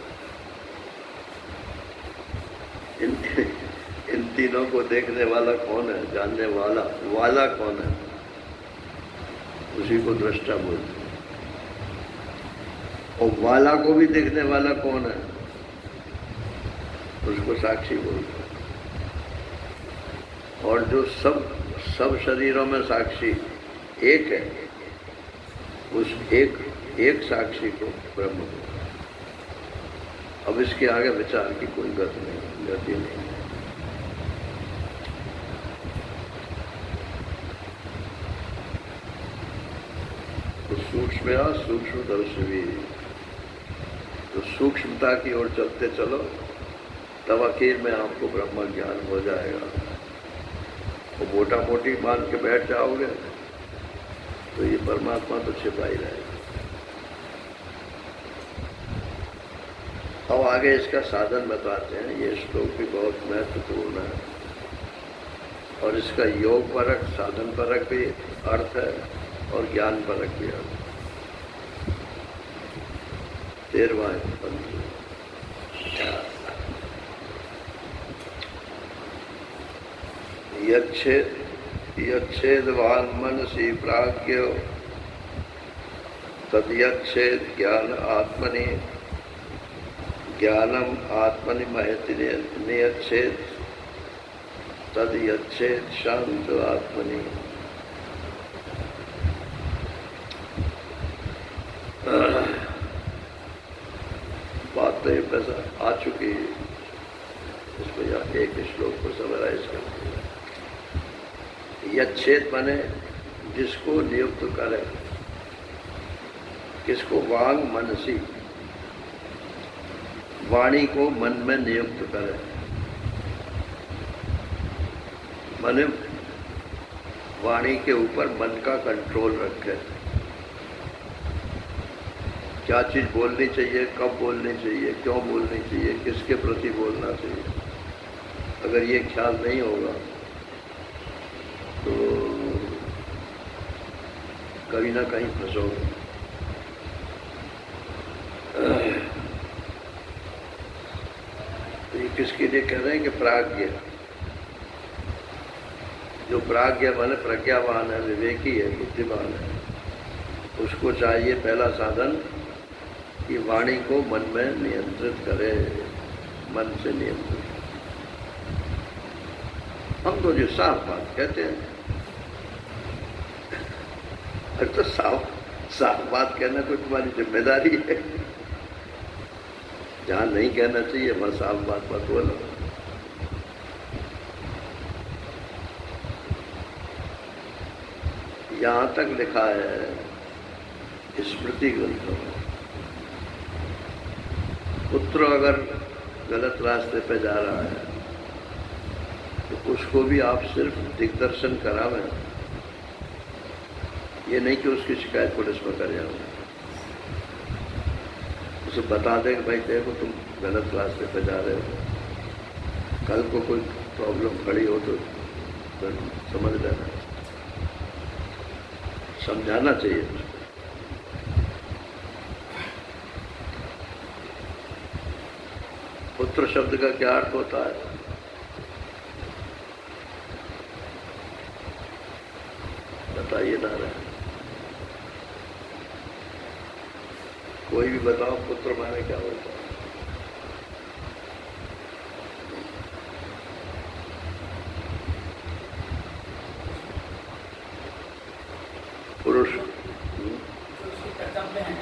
इन तीनों को देखने वाला कौन है, जानने वाला वाला कौन है? उसी को दृष्टा बोलते हैं। और वाला को भी देखने वाला कौन है? उसको साक्षी बोलते हैं। और जो सब शरीरों में साक्षी एक है, उस एक साक्षी को ब्रह्म बोलते हैं। अब इसके आगे विचार की कोई गति नहीं। तो सूक्ष्म दर्शवी, तो सूक्ष्मता की ओर चलते चलो, तब आखिर में आपको ब्रह्म ज्ञान हो जाएगा। वो मोटा मोटी मान के बैठ जाओगे तो ये परमात्मा तो छिपा ही रहेगा। अब आगे इसका साधन बताते हैं। ये श्लोक भी बहुत महत्वपूर्ण है और इसका योग परक, साधन परक भी अर्थ है और ज्ञान परक भी अर्थ। 13वां पंथ। यच्छेदवान् मनसि प्राज्ञो तद्यच्छेद ज्ञान आत्मनि, ज्ञानम आत्मनि महति नियच्छेद तद्यच्छेद शांत आत्मनि। बात तो ये पैसा आ चुकी है, इसको यहाँ एक श्लोक को समराइज करते हैं। यच्छेद माने जिसको नियुक्त करे, किसको? वांग मनसी, वाणी को मन में नियुक्त करे। माने वाणी के ऊपर मन का कंट्रोल रखे। क्या चीज बोलनी चाहिए, कब बोलनी चाहिए, क्यों बोलनी चाहिए, किसके प्रति बोलना चाहिए, अगर ये ख्याल नहीं होगा तो कहीं ना कहीं फंसोगे। तो ये किसके लिए कह रहे हैं कि प्राज्ञ, जो प्राज्ञ माने प्रज्ञावान है, विवेकी है, बुद्धिमान है, उसको चाहिए पहला साधन कि वाणी को मन में नियंत्रित करे, मन से नियंत्रित। हम तो जो साफ बात कहते हैं, तो साफ बात कहना कोई तुम्हारी जिम्मेदारी है। जहां नहीं कहना चाहिए वहां साफ बात मत बोलो। यहां तक लिखा है स्मृति ग्रंथों में, पुत्र अगर गलत रास्ते पे जा रहा है तो उसको भी आप सिर्फ दिग्दर्शन करावें, ये नहीं कि उसकी शिकायत पुलिस में कर जाओ। उसे बता दें कि भाई देखो तुम गलत रास्ते पे जा रहे हो, कल को कोई प्रॉब्लम खड़ी हो तो समझ लेना, समझाना चाहिए उसको। पुत्र शब्द का क्या अर्थ होता है? बताइए नारायण, कोई भी बताओ, पुत्र माने क्या होता है? पुरुष कर्तव्य है,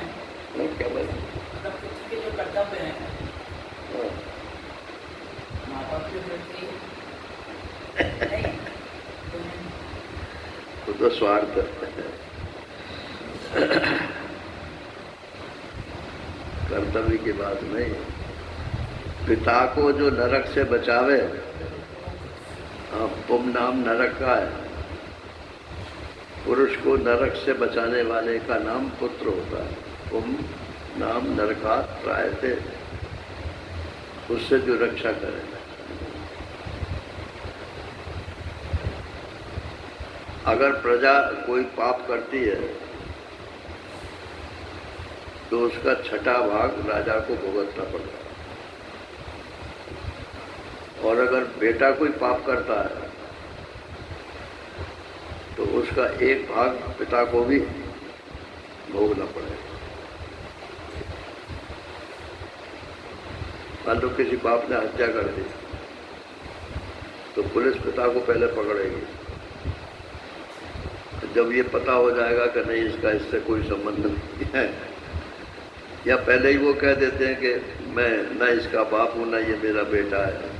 क्या बोला? मतलब पुत्र के जो कर्तव्य है माँ बाप के प्रति नहीं, तो स्वार्थ कर्तव्य की बात नहीं। पिता को जो नरक से बचावे, पुम नाम नरक का है, पुरुष को नरक से बचाने वाले का नाम पुत्र होता है। पुम नाम नरकात् त्रायते, उससे जो रक्षा करे। अगर प्रजा कोई पाप करती है तो उसका छठा भाग राजा को भुगतना पड़ता है। और अगर बेटा कोई पाप करता है तो उसका एक भाग पिता को भी भोगना पड़ेगा। मान लो किसी बाप ने हत्या कर दी तो पुलिस पिता को पहले पकड़ेगी। जब ये पता हो जाएगा कि नहीं इसका इससे कोई संबंध नहीं है, या पहले ही वो कह देते हैं कि मैं ना इसका बाप हूं ना ये मेरा बेटा है।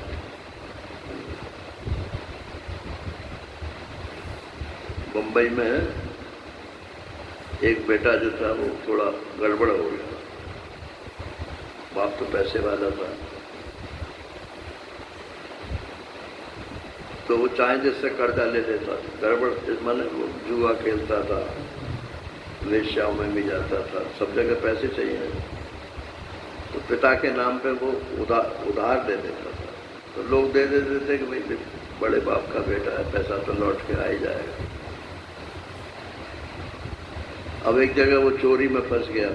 मुंबई में एक बेटा जो था वो थोड़ा गड़बड़ हो गया। बाप तो पैसे वाला था, तो वो चाहे जिससे कर्जा ले लेता। गड़बड़ माने वो जुआ खेलता था, वेश्याओं में भी जाता था, सब जगह पैसे चाहिए। तो पिता के नाम पे वो उधार दे देता था। तो लोग दे देते थे कि भाई बड़े बाप का बेटा है, पैसा तो लौट के आ ही जाएगा। अब एक जगह वो चोरी में फंस गया,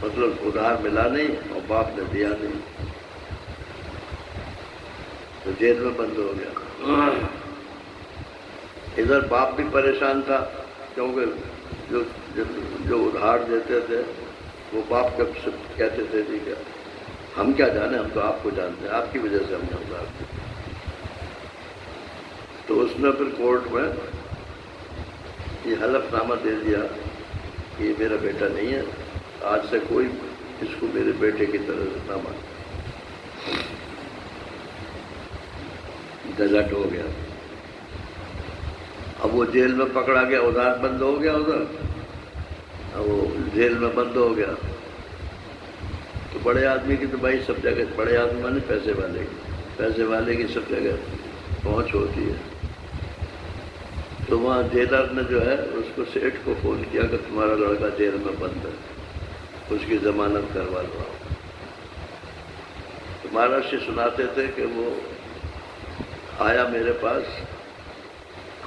मतलब उधार मिला नहीं और बाप ने दिया नहीं, तो जेल में बंद हो गया। इधर बाप भी परेशान था क्योंकि जो उधार देते थे वो बाप कब से कहते थे जी क्या हम क्या जाने, हम तो आपको जानते हैं, आपकी वजह से हमने उधार दिया। तो उसने फिर कोर्ट में ये हलफनामा दे दिया कि ये मेरा बेटा नहीं है, आज से कोई इसको मेरे बेटे की तरह से ना माने। गजट हो गया। अब वो जेल में पकड़ा गया, उधार बंद हो गया उधर। अब वो जेल में बंद हो गया तो बड़े आदमी की तो भाई सब जगह, बड़े आदमी माने पैसे वाले की सब जगह पहुंच होती है। तो वहाँ जेलर ने जो है उसको सेठ को फोन किया कि तुम्हारा लड़का जेल में बंद है, उसकी जमानत करवा लो। तो महाराज जी सुनाते थे कि वो आया मेरे पास,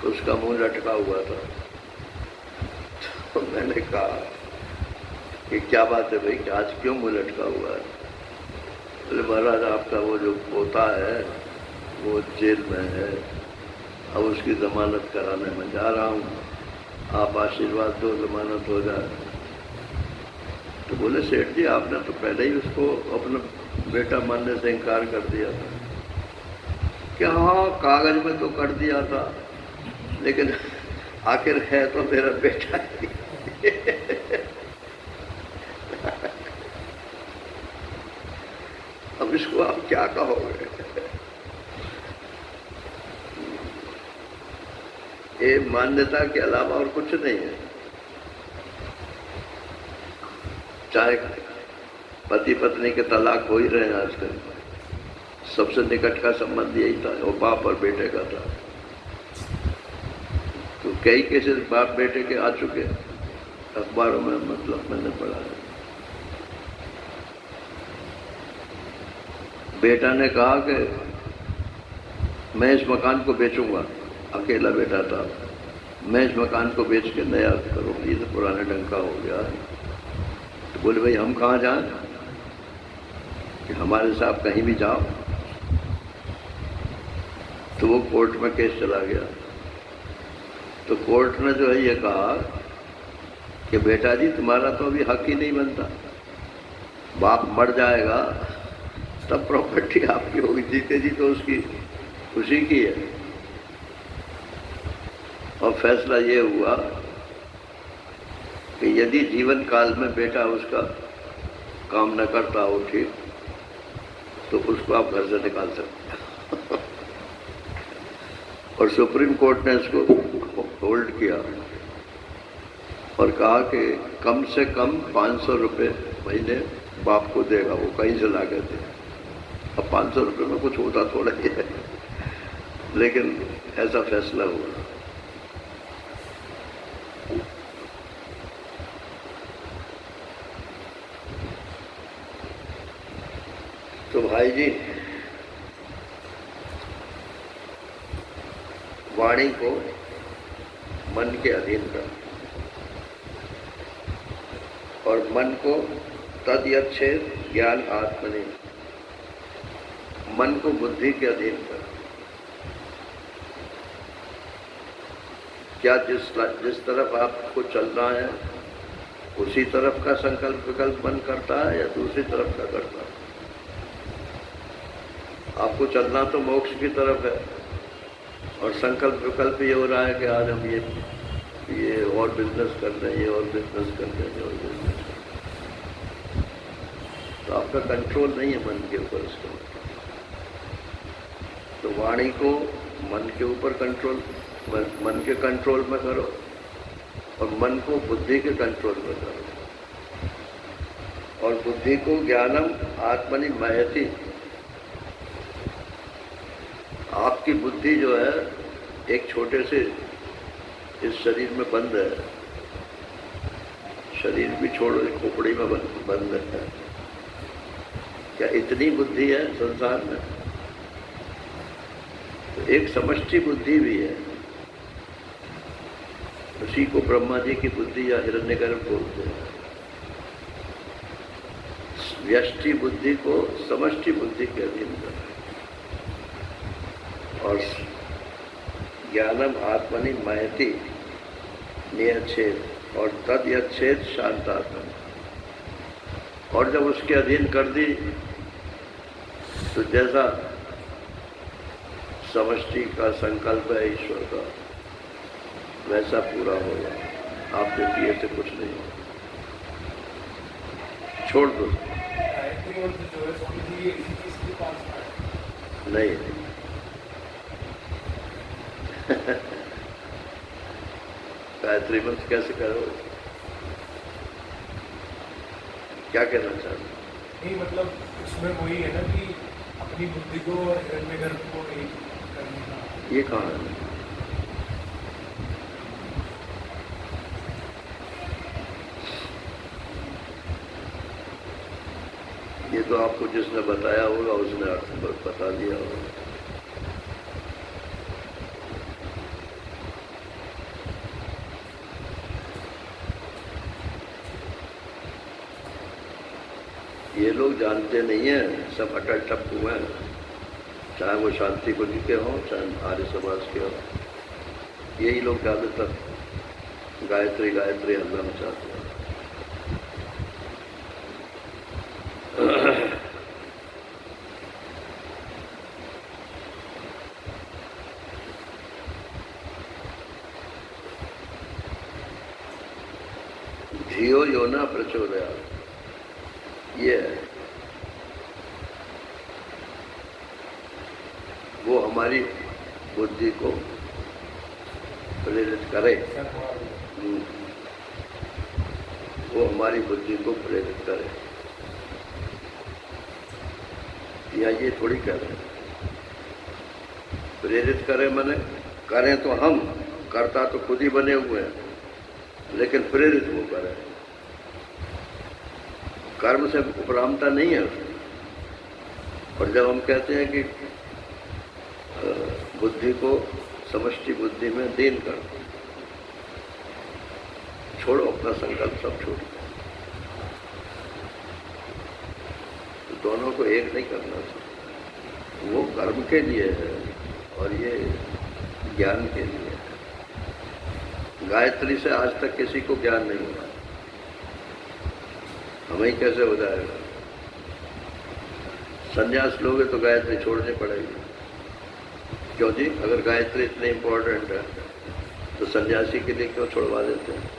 उसका मुंह लटका हुआ था। तो मैंने कहा कि क्या बात है भाई, कि आज क्यों मुंह लटका हुआ है? बोले महाराज आपका वो जो पोता है वो जेल में है, अब उसकी जमानत कराने में जा रहा हूँ, आप आशीर्वाद दो जमानत हो जाए। तो बोले सेठ जी आपने तो पहले ही उसको अपना बेटा मानने से इनकार कर दिया था। कि हाँ कागज में तो कर दिया था, लेकिन आखिर है तो मेरा बेटा ही। अब इसको आप क्या कहोगे? ये मान्यता के अलावा और कुछ नहीं है। चाहे पति पत्नी के तलाक हो ही रहे हैं आजकल, सबसे निकट का संबंध यही था, वो बाप और बेटे का था। तो कई केसेस बाप बेटे के आ चुके अखबारों में, मतलब मैंने पढ़ा है। बेटा ने कहा कि मैं इस मकान को बेचूंगा, अकेला बेटा था, मैं इस मकान को बेच के नया करूँ, ये तो पुराने ढंग का हो गया। तो बोले भाई हम कहाँ जाएं, कि हमारे साथ कहीं भी जाओ। तो वो कोर्ट में केस चला गया। तो कोर्ट ने जो है ये कहा कि बेटा जी तुम्हारा तो अभी हक ही नहीं बनता, बाप मर जाएगा तब प्रॉपर्टी आपकी होगी, जीते जी तो उसकी खुशी की है। और फैसला ये हुआ कि यदि जीवन काल में बेटा उसका काम न करता हो ठीक, तो उसको आप घर से निकाल सकते हैं। और सुप्रीम कोर्ट ने इसको होल्ड किया और कहा कि कम से कम 500 रुपये महीने बाप को देगा, वो कहीं से ला के दे। अब 500 रुपये में कुछ होता थोड़ा ही है, लेकिन ऐसा फैसला हुआ। तो भाई जी वाणी को मन के अधीन कर और मन को तद यच्छेद ज्ञान आत्मनि, मन को बुद्धि के अधीन कर। क्या जिस तरफ आपको चलना है उसी तरफ का संकल्प विकल्प मन करता है या दूसरी तरफ का करता है? आपको चलना तो मोक्ष की तरफ है और संकल्प विकल्प ये हो रहा है कि आज हम ये और बिजनेस कर रहे हैं, ये और बिजनेस कर रहे हैं, ये और बिजनेस कर रहे हैं। तो आपका कंट्रोल नहीं है मन के ऊपर इसका। तो वाणी को मन के ऊपर कंट्रोल, मन के कंट्रोल में करो और मन को बुद्धि के कंट्रोल में करो। और बुद्धि को ज्ञानम आत्मनि महति। आपकी बुद्धि जो है एक छोटे से इस शरीर में बंद है, शरीर भी छोड़ो, एक खोपड़ी में बंद है। क्या इतनी बुद्धि है संसार में? तो एक समष्टि बुद्धि भी है, उसी को ब्रह्मा जी की बुद्धि या हिरण्यगर्भ बोलते हैं। व्यष्टि बुद्धि को समष्टि बुद्धि के अधीन कर और ज्ञानम आत्मनि महति नियच्छेद और तद यच्छेद शांतात्मा। और जब उसके अधीन कर दी तो जैसा समष्टि का संकल्प है ईश्वर का वैसा पूरा होगा। आपके किए से कुछ नहीं होगा, छोड़ दो। नहीं गायत्री मंत्र कैसे करो? क्या कहना चाहते? नहीं मतलब उसमें वही है ना कि अपनी बुद्धि को और हिरण्यगर्भ को एक करने का। ये कहाँ है? ये तो आपको जिसने बताया होगा उसने अर्थ बता दिया होगा। ये लोग जानते नहीं हैं, सब अटल टप्पू हैं, चाहे वो शांति कुंज के हों चाहे आर्य समाज के हों। यही लोग ज़्यादातर गायत्री गायत्री हल्ला मचाते हैं। धियो यो न प्रचोदयात्, ये है वो हमारी बुद्धि को प्रेरित करे। वो हमारी बुद्धि को प्रेरित करे। या ये थोड़ी कह रहे हैं प्रेरित करे माने करें तो हम, करता तो खुद ही बने हुए हैं, लेकिन प्रेरित वो करें। कर्म से उपरामता नहीं है उसमें। और जब हम कहते हैं कि बुद्धि को समष्टि बुद्धि में लीन कर, छोड़ो अपना संकल्प, सब छोड़ो, तो दोनों को एक नहीं करना चाहिए। वो कर्म के लिए है और ये ज्ञान के लिए है। गायत्री से आज तक किसी को ज्ञान नहीं हुआ, हमें कैसे हो जाएगा? संन्यास लोगे तो गायत्री छोड़नी पड़ेगी। क्यों जी? अगर गायत्री इतनी इम्पोर्टेंट है तो सन्यासी के लिए क्यों छुड़वा देते हैं?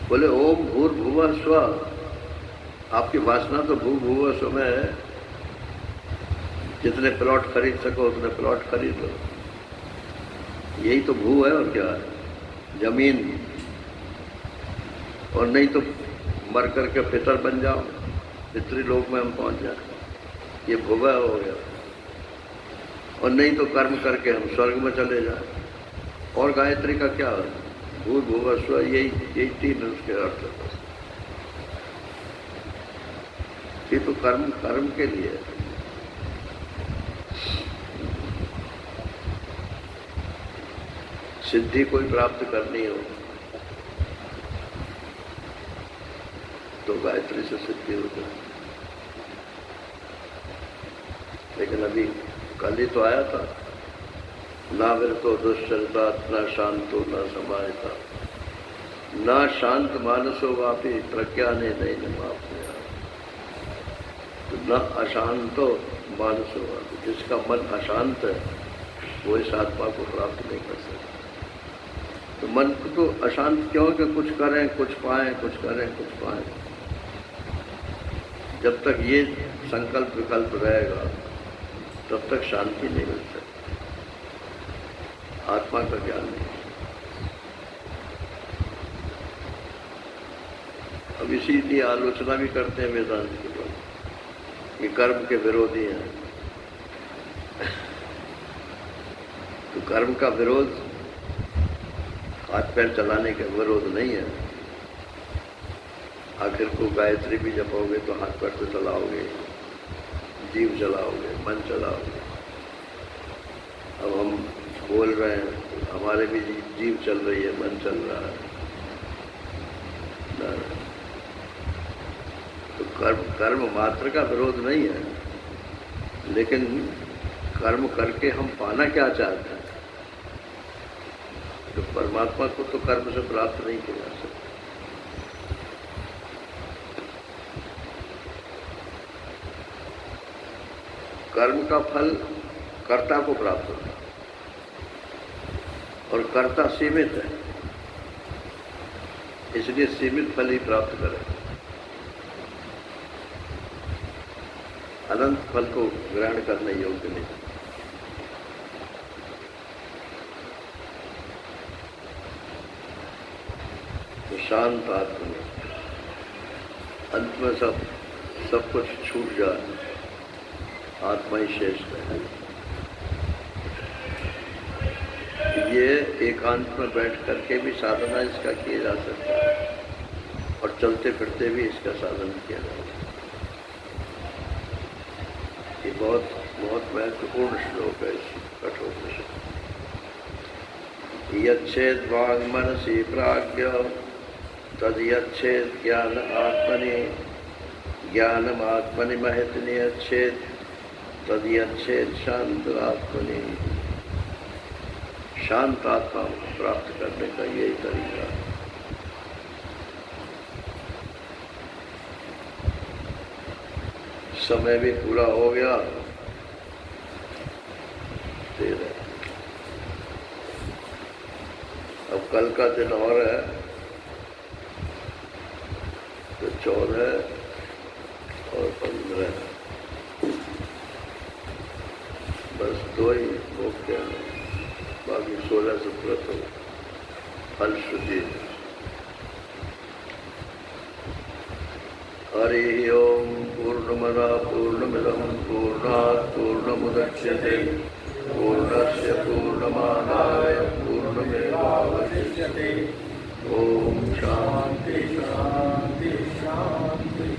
बोले ओम भूर्भुवः स्वः। आपकी वासना तो भूर्भुवः स्व में है। जितने प्लॉट खरीद सको उतने प्लॉट खरीद लो, यही तो भू है। और क्या है? जमीन। और नहीं तो मर करके पितर बन जाओ, पितृलोक में हम पहुंच जाए, ये भुवः हो गया। और नहीं तो कर्म करके हम स्वर्ग में चले जाए। और गायत्री का क्या है? भूर्भुवः स्वः, यही तीन उसके अर्थ है। ये तो कर्म के लिए है। सिद्धि कोई प्राप्त करनी हो तो गायत्री से सिद्धि होती है। अभी कल ही तो आया था, ना विरतो दुश्चरिता न शांतो न समाहिता न शांत मानसो वापी प्रज्ञा ने नहीं न मापया। तो न अशांतो मानसो वापी, जिसका मन अशांत है वो इस आत्मा को प्राप्त नहीं कर सकता। तो मन को तो अशांत क्यों कि कुछ करें कुछ पाएं, कुछ करें कुछ पाएं। जब तक ये संकल्प विकल्प रहेगा तब तक शांति नहीं मिल सकती, आत्मा का ज्ञान नहीं। अब इसीलिए आलोचना भी करते हैं वेदांत के लोग कि कर्म के विरोधी हैं। तो कर्म का विरोध हाथ पैर चलाने का विरोध नहीं है। आखिर को गायत्री भी जपोगे तो हाथ पैर तो चलाओगे, जीव चलाओगे, मन चलाओगे। अब हम बोल रहे हैं, हमारे भी जीव चल रही है, मन चल रहा है। तो कर्म मात्र का विरोध नहीं है, लेकिन कर्म करके हम पाना क्या चाहते हैं? तो परमात्मा को तो कर्म से प्राप्त नहीं किया जा सकता। कर्म का फल कर्ता को प्राप्त होता है और कर्ता सीमित है, इसलिए सीमित फल ही प्राप्त करें। अनंत फल को ग्रहण करने योग्य नहीं। तो शांत आत्मा में अंत में सब कुछ छूट जाए, आत्मा ही शेष है। ये एकांत में बैठ करके भी साधना इसका किया जा सकता है और चलते फिरते भी इसका साधन किया जा सकता है। ये बहुत बहुत महत्वपूर्ण श्लोक है इस कठोपनिषद। यच्छेद वांग मनसी प्राज्ञ तद यच्छेद ज्ञान आत्मनि ज्ञानम आत्मनि महत नियच्छेद तद यच्छेद शांत आत्मनि। शांत आत्मा को प्राप्त करने का यही तरीका है। समय भी पूरा हो गया। अब कल का दिन और है तो 14 और 15 बस 2 ही हो गया, बाकी 16-17 तो फलश्रुति। हरि ओम पूर्णमदा पूर्णमिदं पूर्णात् पूर्णमुदच्यते पूर्णस्य पूर्णमादाय पूर्णमेवावशिष्यते। ओम शांति शांति शांति।